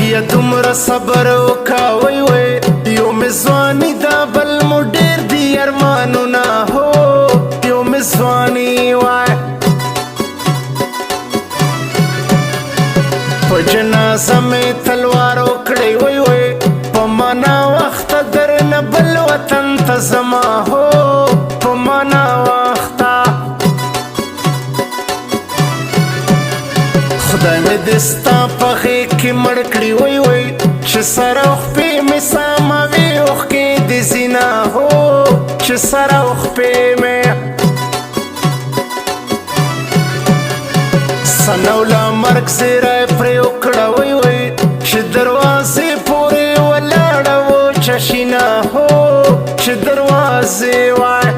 یا دومره صبر وکا وی وی یو مې ځواني دا بل مو ډېر دي ارمانونه هو یو مې ځواني وای په جنازه مې تلوار وکړی وی وی په مانا وخته درنه بل وطن ته زما هو په مانا وخته خدای مې دې ستا په غېږ کې مړ کړي وی وی چې سره خپې مې ساموي اوښکې دې ځینه هو چې سره خپې مې سنوله مرګ زیری پرې وکړه وی وی چې دروازې پورې ولاړه و چشینه هو چې دروازې وای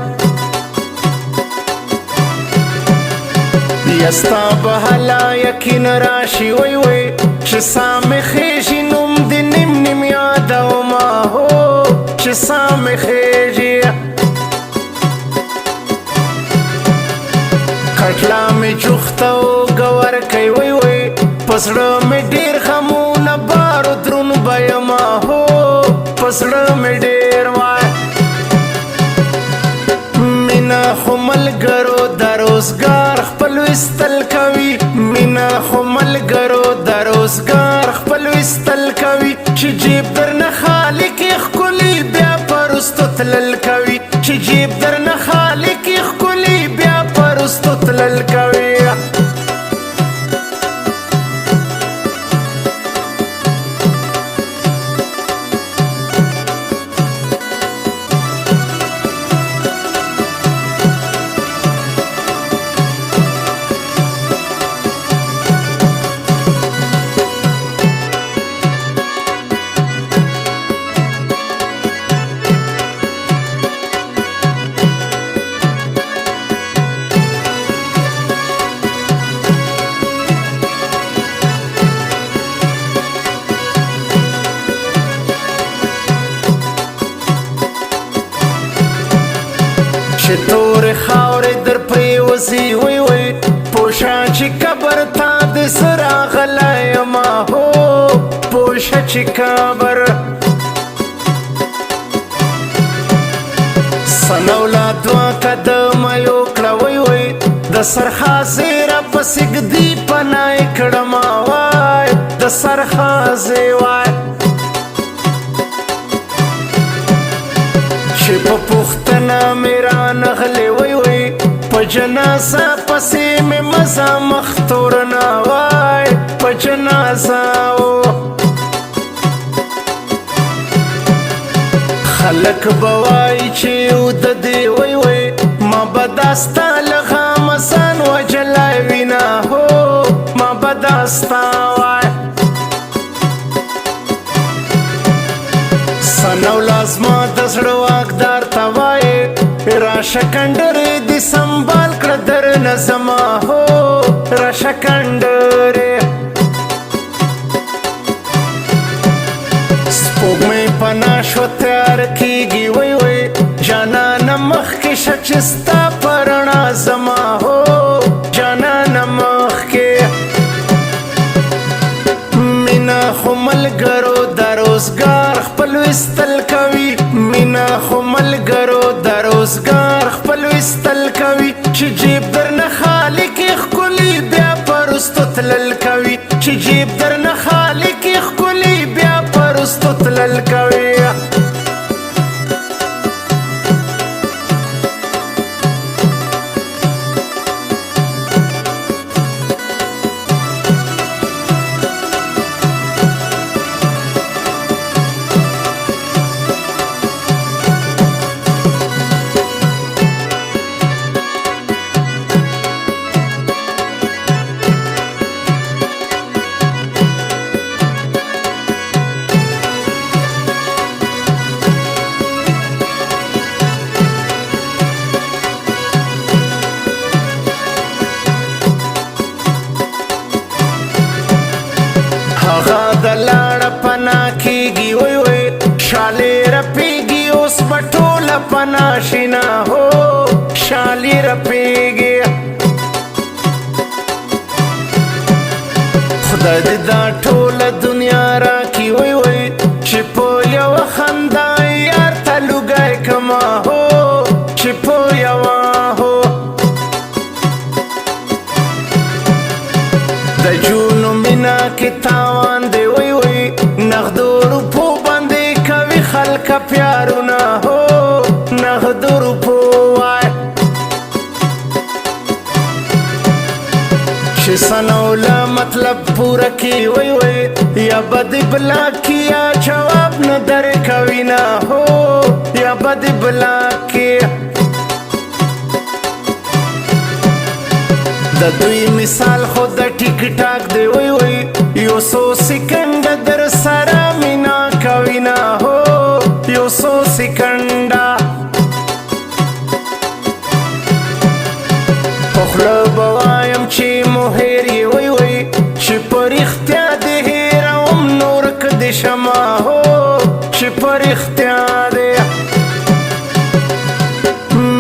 یا ستا به هلا یقین راشي وی وی چې سا مې خېژي نوم دې نیم نیم یادومه هو چې سا مې خېژي کټلا مې جوخته و ګور کوي وی وی په زړه مې ډېر غمونه بار درون به یمه هو په زړه مې ډېر وای مینه خو ملګرو د روزګار خپل ویستل کوي مینه خو ملګرو د روزګار خپل ویستل کوي چې جیب درنه خالي کې ښکلي بیا په رستو تلل کوي چې جیب درنه خالي کې ښکلي بیا په رستو تلل کوي چې تورې خاورې در پرېوځي وی وی پوشه چې قبر ته دې زه راغلی یمه هو پوشه چې قبر سنوله دوه قدمه یې وکړه وی وی د سرخازې راپسې ږدي پناه یې کړمه وای د سرخازې وای چې په پوښتنه مې رانغلې وی وی په جنازه پسې مې مزه مخ تورنه وای په جنازه خلک به وایي چې یو د دې وی وی ما به دا ستا له غمه ځان وجلی وینه هو ما به دا ستا وای سنوله زما د زړه واکدار ته وایې راشه کنډرې دې سنبال کړه درنه زما هو راشه کنډرې سپوږمۍ پناه شوه تیاره کېږي وی وی جانانه مخکې شه چې ستا په رڼا زما هو جانانه مخکې مینه خو ملګرو د روزګار خپل ویستل کوي مینه خو ملګرو د روزګار خپل ویستل کوي چې جیب درنه خالي کې ښکلي بیا په رستو تلل کوي چې جیب درنه خالي کې ښکلي بیا په رستو تلل کوي هغه د لاړه پناه کېږي وی وی شالې رپېږي اوس به ټوله پناه شینه هو شالې رپېږي خدای دې دا ټوله دنیا را د جونو مینا کې تاوان دی وی وی نغدو روپو باندې کوي خلک پیارونه هو نغدو روپو وای چې سنوله مطلب پوره کی وی وی یا بد بلا کی یا جواب نه درکوي نه هو یا بد بلا کی د دوی مثال خود ټیک ټاک دی وی وی یو سو سکند در سره مینا کوي نه هو یو سو سکندا پخله بوایم چې مهر یې وی وی چې پر اختیا د هیروم نور که د شمه هو چې پر اختیا دی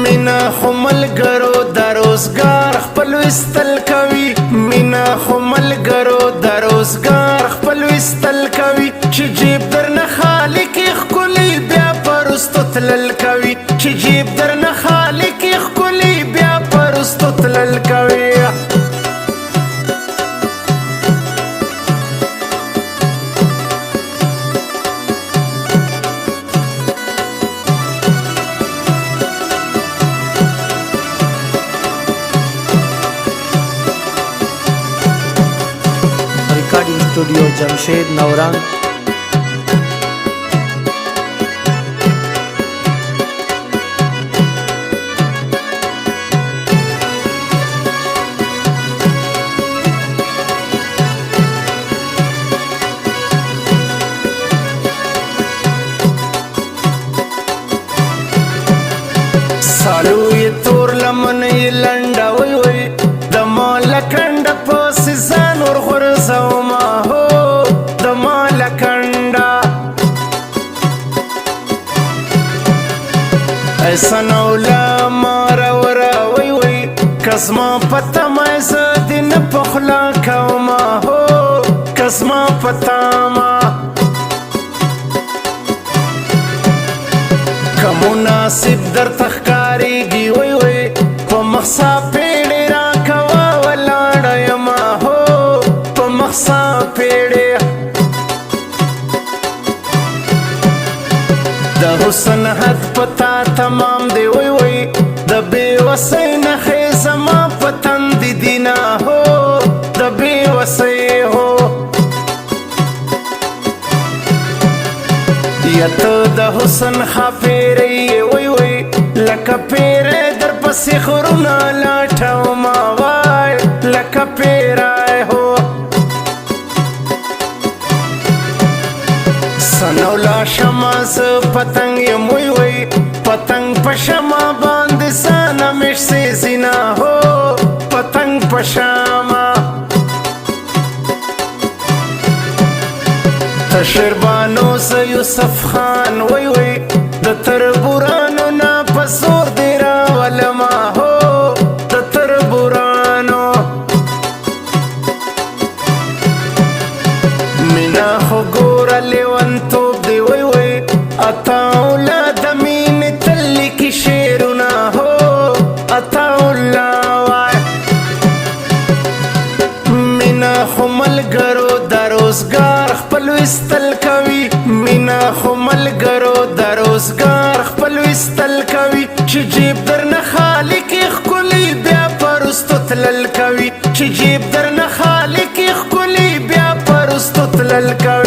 مینا خو ملګرو د روزګار خپل ویستل کوي مینا خو ملګرو د روزګار خپل ویستل کوي چې جیب درنه خالی کې ښکلي بیا پرستو تلل کوي چې جیب درنه خالی کې ښکلي بیا پرستو تلل کوي recording studio Jamshed नौरंग سالو یې تور لمن یې لنډه وی وی د ما لکنډه پسې ځان ورغورځومه هو د ما لکنډه ای سنوله ما راوره وی وی که زما په تمه زه دې نه په خوله کومه هو که زما په تمه که مناسب درته ښکارېږي وی وی په مخسا پیړې راکوه ولاړه یمه هو په مخسا پیړې د حسن حد په تا تمام دی وی وی د بېوسۍ نښې زما په تندې دي نه هو د بېوسۍ هو یا ته د حسن ښاپېرۍ وی وی لکه پیری در پسې خرونه لاټومه وای لکه پیری هو سنولا شمه زه پتنګ یم وی وی پتنګ په شمه باندې ځان همیش سیزي نه هو پتنګ په شمه تشربانو زه یوسف خان وی وی د تربورانو نه په زور دی راولمه هو د تربورانو مینا خو ګوره لیونتوب دی وی وی اتا اولاد مینې تل لیکي شعرونه هو اتا الله وای مینا خو ملګرو د روزګار خپل ویستل کوي مینا خو ملګرو د روزګار خپل ویستل کوي چې جیب درنه خالی کې ښکلي بیا پرستو تلل کوي چې جیب درنه خالی کې ښکلي بیا پرستو تلل کوي